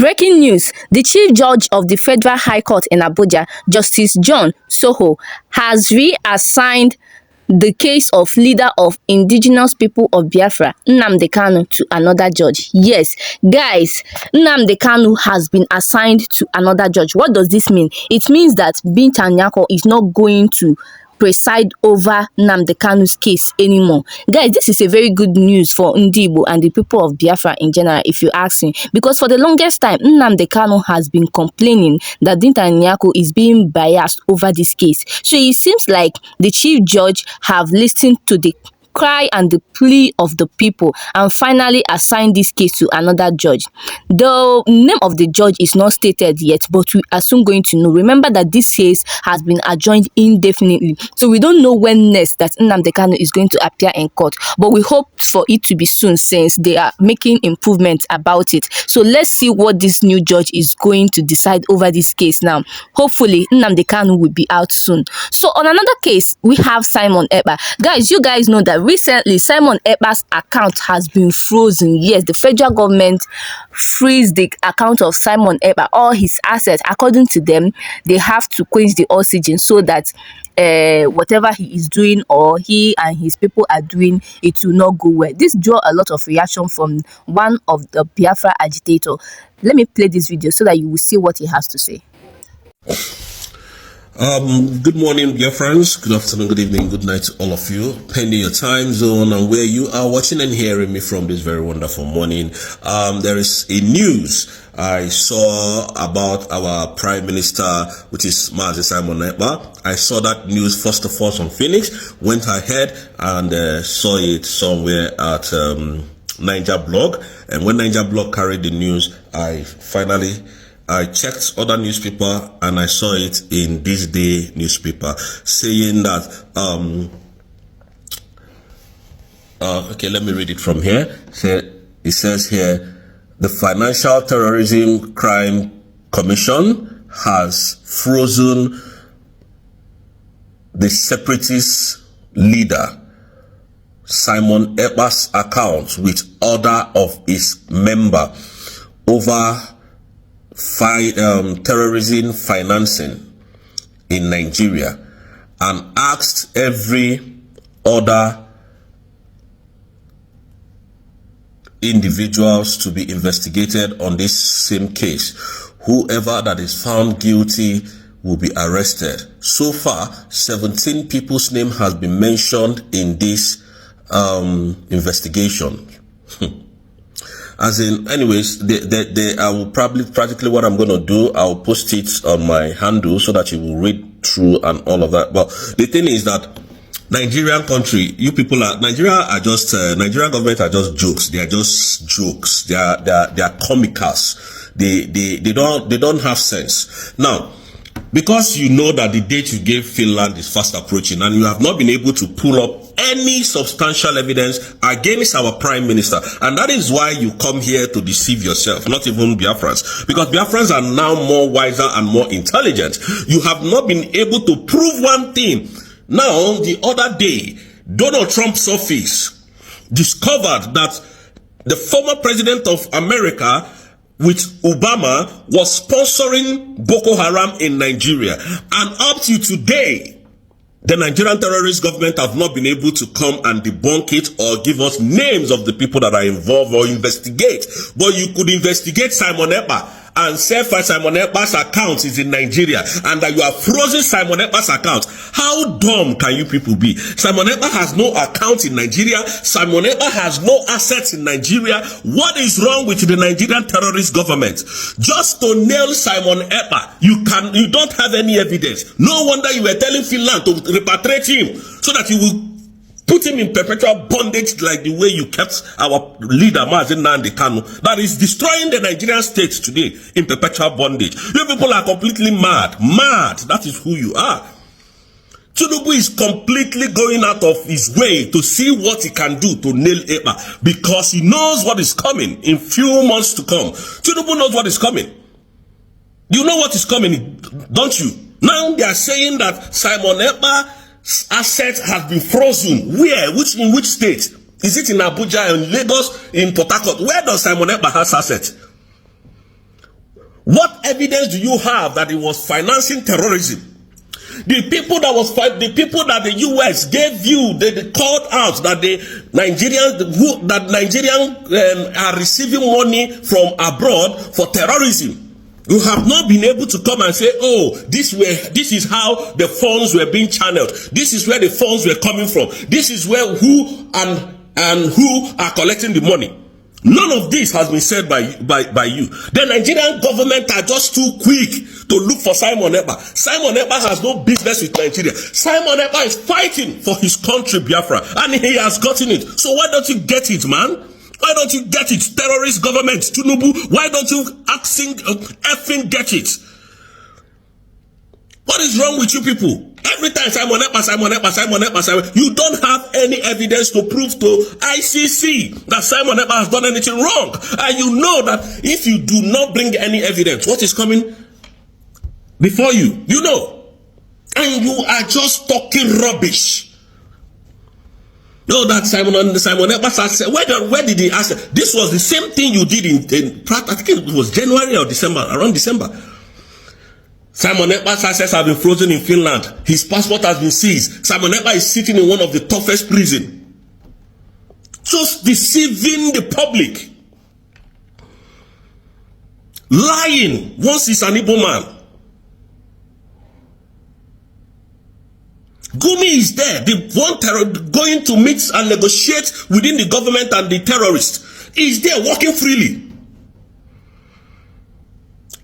Breaking news: the Chief Judge of the Federal High Court in Abuja, Justice John Soho, has reassigned the case of leader of indigenous people of Biafra, Nnamdi Kanu, to another judge. Yes, guys, Nnamdi Kanu has been assigned to another judge. What does this mean? It means that Binta Nyako is not going to preside over Nnamdi Kanu's case anymore. Guys, this is a very good news for Ndibo and the people of Biafra in general, if you ask me, because for the longest time, Nnamdi Kanu has been complaining that Binta Nyako is being biased over this case. So it seems like the Chief Judge have listened to the cry and the plea of the people and finally assigned this case to another judge. The name of the judge is not stated yet, but we are soon going to know. Remember that this case has been adjourned indefinitely, so we don't know when next that Nnamdi Kanu is going to appear in court, but we hope for it to be soon since they are making improvements about it. So let's see what this new judge is going to decide over this case now. Hopefully Nnamdi Kanu will be out soon. So on another case, we have Simon Ekpa. Guys, you guys know that recently Simon Ekpa's account has been frozen. Yes, the federal government freeze the account of Simon Ekpa, all his assets. According to them, they have to quench the oxygen so that whatever he is doing or he and his people are doing, it will not go well. This drew a lot of reaction from one of the Biafra agitator. Let me play this video so that you will see what he has to say. Good morning, dear friends. Good afternoon, good evening, good night to all of you, pending your time zone and where you are watching and hearing me from this very wonderful morning. There is a news I saw about our Prime Minister, which is Mazi Simon Ekpa. I saw that news first of all on Phoenix, went ahead and saw it somewhere at Niger Blog. And when Niger Blog carried the news, I checked other newspaper and I saw it in This Day newspaper saying that, okay, let me read it from here. It says here, the Financial Terrorism Crime Commission has frozen the separatist leader Simon Ekpa's account with order of his member over terrorism financing in Nigeria, and asked every other individuals to be investigated on this same case. Whoever that is found guilty will be arrested. So far, 17 people's name has been mentioned in this investigation. As in, anyways, I will practically what I'm going to do, I'll post it on my handle so that you will read through and all of that. But the thing is that Nigerian country, you people are, Nigerian government are just jokes. They are just jokes. They are comicals. They don't have sense. Now, because you know that the date you gave Finland is fast approaching and you have not been able to pull up any substantial evidence against our Prime Minister, and that is why you come here to deceive yourself, not even Biafrans, because Biafrans are now more wiser and more intelligent. You have not been able to prove one thing. Now, the other day, Donald Trump's office discovered that the former president of America with Obama was sponsoring Boko Haram in Nigeria. And up to today, the Nigerian terrorist government have not been able to come and debunk it or give us names of the people that are involved or investigate. But you could investigate Simon Ekpa and say for Simon Ekpa's account is in Nigeria and that you are frozen Simon Ekpa's account. How dumb can you people be? Simon Ekpa has no account in Nigeria. Simon Ekpa has no assets in Nigeria. What is wrong with the Nigerian terrorist government? Just to nail Simon Ekpa, you don't have any evidence. No wonder you were telling Finland to repatriate him so that you will put him in perpetual bondage like the way you kept our leader, Nnamdi Kanu, that is destroying the Nigerian state today in perpetual bondage. You people are completely mad. Mad. That is who you are. Tinubu is completely going out of his way to see what he can do to nail Ekpa because he knows what is coming in few months to come. Tinubu knows what is coming. You know what is coming, don't you? Now they are saying that Simon Ekpa asset has been frozen. Where? In which state? Is it in Abuja, in Lagos, in Port Harcourt? Where does Simon Ekpa have assets? What evidence do you have that it was financing terrorism? The people that the US gave you, they called out that the Nigerians are receiving money from abroad for terrorism. You have not been able to come and say, oh, this is how the funds were being channeled. This is where the funds were coming from. This is where who are collecting the money. None of this has been said by you. The Nigerian government are just too quick to look for Simon Ekpa. Simon Ekpa has no business with Nigeria. Simon Ekpa is fighting for his country, Biafra, and he has gotten it. So why don't you get it, man? Why don't you get it? Terrorist government, Tinubu, why don't you effing get it? What is wrong with you people? Every time Simon Ekpa, you don't have any evidence to prove to ICC that Simon Ekpa has done anything wrong. And you know that if you do not bring any evidence, what is coming before you? You know. And you are just talking rubbish. No, that Simon Ekpa said, where did he ask? This was the same thing you did in I think it was January or December, around December. Simon Ekpa's assets have been frozen in Finland. His passport has been seized. Simon Ekpa is sitting in one of the toughest prisons. Just deceiving the public. Lying once he's an Igbo man. Gumi is there, the one going to meet and negotiate within the government and the terrorists. He's there working freely.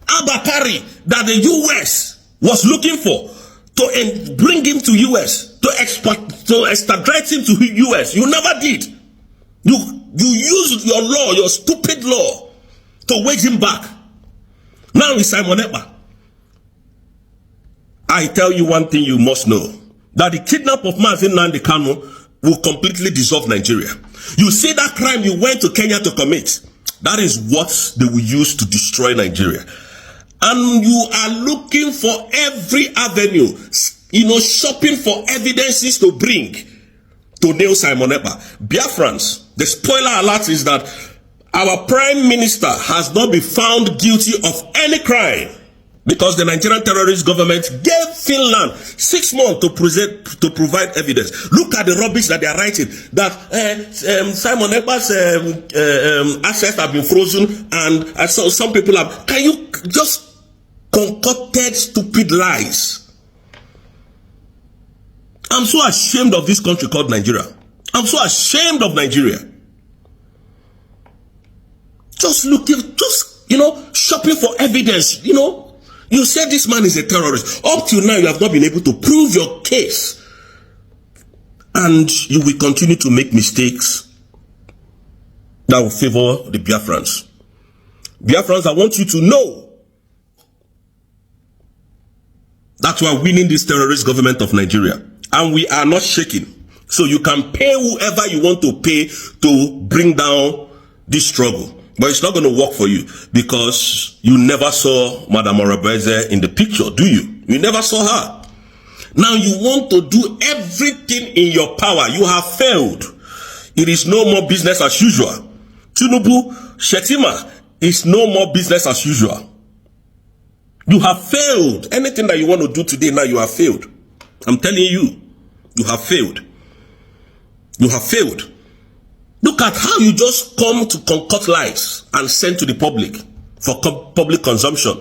Abakari, that the US was looking for to bring him to US, to extradite him to US. You never did. You used your law, your stupid law, to wage him back. Now it's Simon Ekpa. I tell you one thing you must know, that the kidnap of Nnamdi Kanu will completely dissolve Nigeria. You see that crime you went to Kenya to commit, that is what they will use to destroy Nigeria. And you are looking for every avenue, shopping for evidences to bring to nail Simon Ekpa. Biafrans, the spoiler alert is that our prime minister has not been found guilty of any crime, because the Nigerian terrorist government gave Finland 6 months to provide evidence. Look at the rubbish that they are writing, that Simon Ekpa's assets have been frozen, and so some people have. Can you just concocted stupid lies? I'm so ashamed of this country called Nigeria. I'm so ashamed of Nigeria. Just shopping for evidence, You said this man is a terrorist. Up till now, you have not been able to prove your case. And you will continue to make mistakes that will favor the Biafrans. Biafrans, I want you to know that we are winning this terrorist government of Nigeria. And we are not shaking. So you can pay whoever you want to pay to bring down this struggle. But it's not going to work for you, because you never saw Madam Orabeze in the picture, do you? You never saw her. Now you want to do everything in your power. You have failed. It is no more business as usual. Tinubu, Shetima, is no more business as usual. You have failed. Anything that you want to do today, now you have failed. I'm telling you, you have failed. You have failed. Look at how you just come to concoct lies and send to the public for public consumption.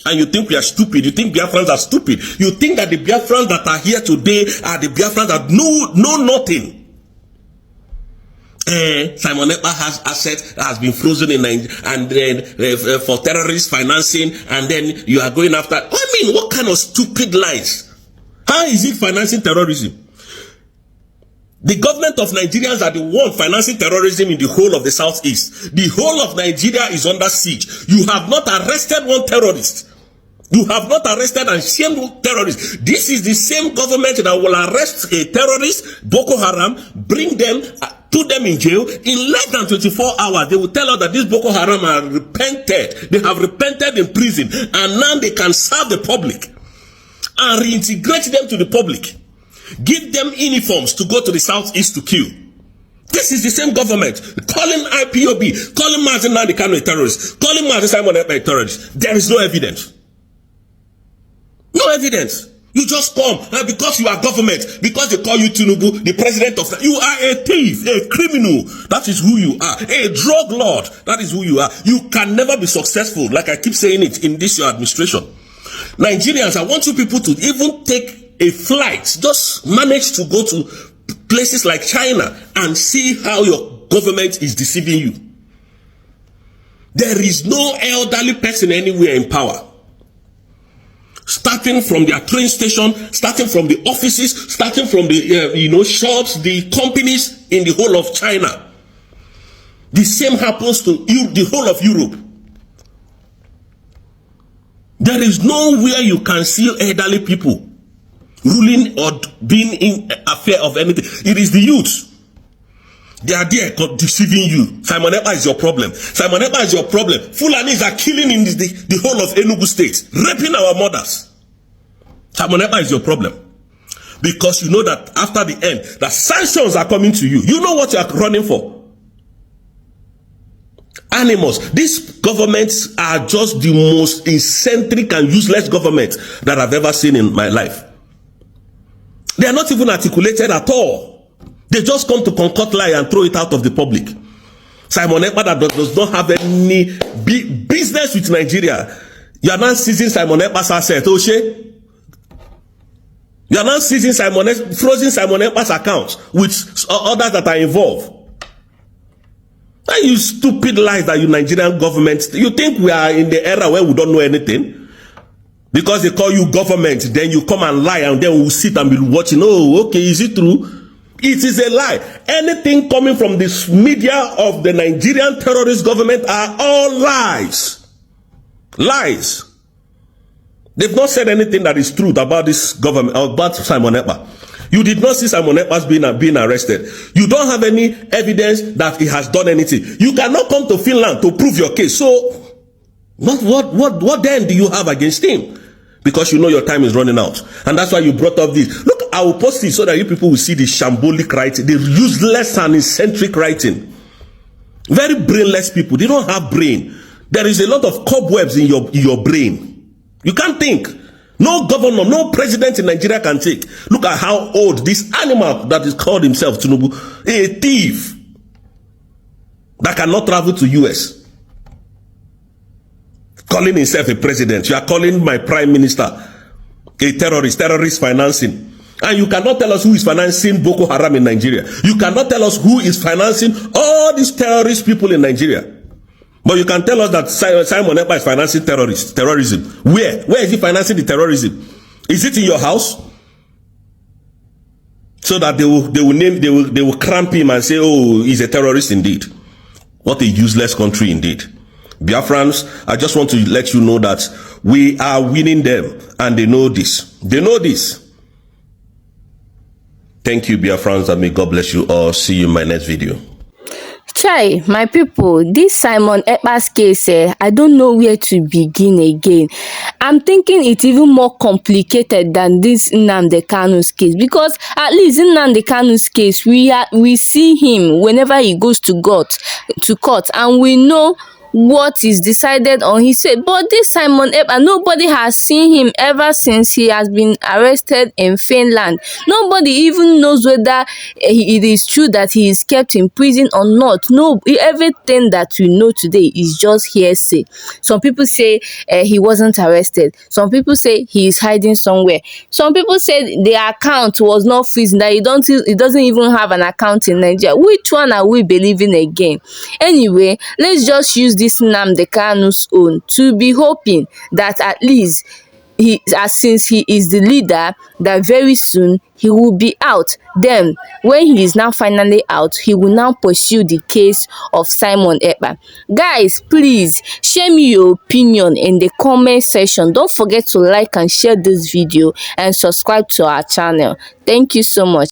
And you think we are stupid. You think Biafrans are stupid. You think that the Biafrans that are here today are the Biafrans that know nothing. Simon Ekpa has assets that has been frozen in Nigeria, and then for terrorist financing, and then you are going after. I mean, what kind of stupid lies? How is it financing terrorism? The government of Nigerians are the one financing terrorism in the whole of the southeast. The whole of Nigeria is under siege. You have not arrested one terrorist. You have not arrested and shamed terrorists. This is the same government that will arrest a terrorist, Boko Haram, bring them, put them in jail. In less than 24 hours, they will tell us that these Boko Haram are repented. They have repented in prison, and now they can serve the public and reintegrate them to the public. Give them uniforms to go to the southeast to kill. This is the same government calling IPOB, calling Nnamdi Kanu a terrorist, calling Simon Ekpa a terrorist. There is no evidence. No evidence. You just come because you are government, because they call you Tinubu, the president of. You are a thief, a criminal. That is who you are. A drug lord. That is who you are. You can never be successful, like I keep saying it, in this your administration. Nigerians, I want you people to even take a flight, just manage to go to places like China and see how your government is deceiving you. There is no elderly person anywhere in power. Starting from their train station, starting from the offices, starting from the shops, the companies in the whole of China. The same happens to the whole of Europe. There is nowhere you can see elderly people ruling or being in affair of anything. It is the youth. They are there deceiving you. Simon Ekpa is your problem. Simon Ekpa is your problem. Fulanis are killing in the whole of Enugu state, raping our mothers. Simon Ekpa is your problem. Because you know that after the end, the sanctions are coming to you. You know what you are running for. Animals. These governments are just the most eccentric and useless government that I've ever seen in my life. They are not even articulated at all. They just come to concoct lie and throw it out of the public. Simon Ekpa that does not have any business with Nigeria. You are not seizing Simon Ekpa's asset, Oshe. You are not seizing frozen Simon Ekpa's accounts with others that are involved. And you stupid lies that you Nigerian government, you think we are in the era where we don't know anything? Because they call you government, then you come and lie, and then we'll sit and be watching. Oh, okay, is it true? It is a lie. Anything coming from this media of the Nigerian terrorist government are all lies. Lies. They've not said anything that is true about this government, about Simon Ekpa. You did not see Simon Ekpa being arrested. You don't have any evidence that he has done anything. You cannot come to Finland to prove your case. So, what then do you have against him? Because you know your time is running out. And that's why you brought up this. Look, I will post it so that you people will see the shambolic writing, the useless and eccentric writing. Very brainless people. They don't have brain. There is a lot of cobwebs in your brain. You can't think. No governor, no president in Nigeria can take. Look at how old this animal that is called himself Tinubu, a thief that cannot travel to US. Calling himself a president. You are calling my prime minister a terrorist financing. And you cannot tell us who is financing Boko Haram in Nigeria. You cannot tell us who is financing all these terrorist people in Nigeria. But you can tell us that Simon Ekpa is financing terrorism. Where? Where is he financing the terrorism? Is it in your house? So that they will cramp him and say, oh, he's a terrorist indeed. What a useless country indeed. Biafrans, I just want to let you know that we are winning them, and they know this. They know this. Thank you, Biafrans, and may God bless you all. See you in my next video. Chai, my people, this Simon Ekpa's case, I don't know where to begin again. I'm thinking it's even more complicated than this Nnamdi Kanu's case, because at least in Nnamdi Kanu's case, we see him whenever he goes to court, and we know what is decided on his side. But this Simon Ekpa, nobody has seen him ever since he has been arrested in Finland. Nobody even knows whether it is true that he is kept in prison or not. No, everything that we know today is just hearsay. Some people say he wasn't arrested. Some people say he is hiding somewhere. Some people say the account was not freezing, that he doesn't even have an account in Nigeria. Which one are we believing again? Anyway, let's just use this Nnamdi Kanu's own to be hoping that at least since he is the leader, that very soon he will be out. Then when he is now finally out, he will now pursue the case of Simon Ekpa. Guys, please share me your opinion in the comment section. Don't forget to like and share this video and subscribe to our channel. Thank you so much.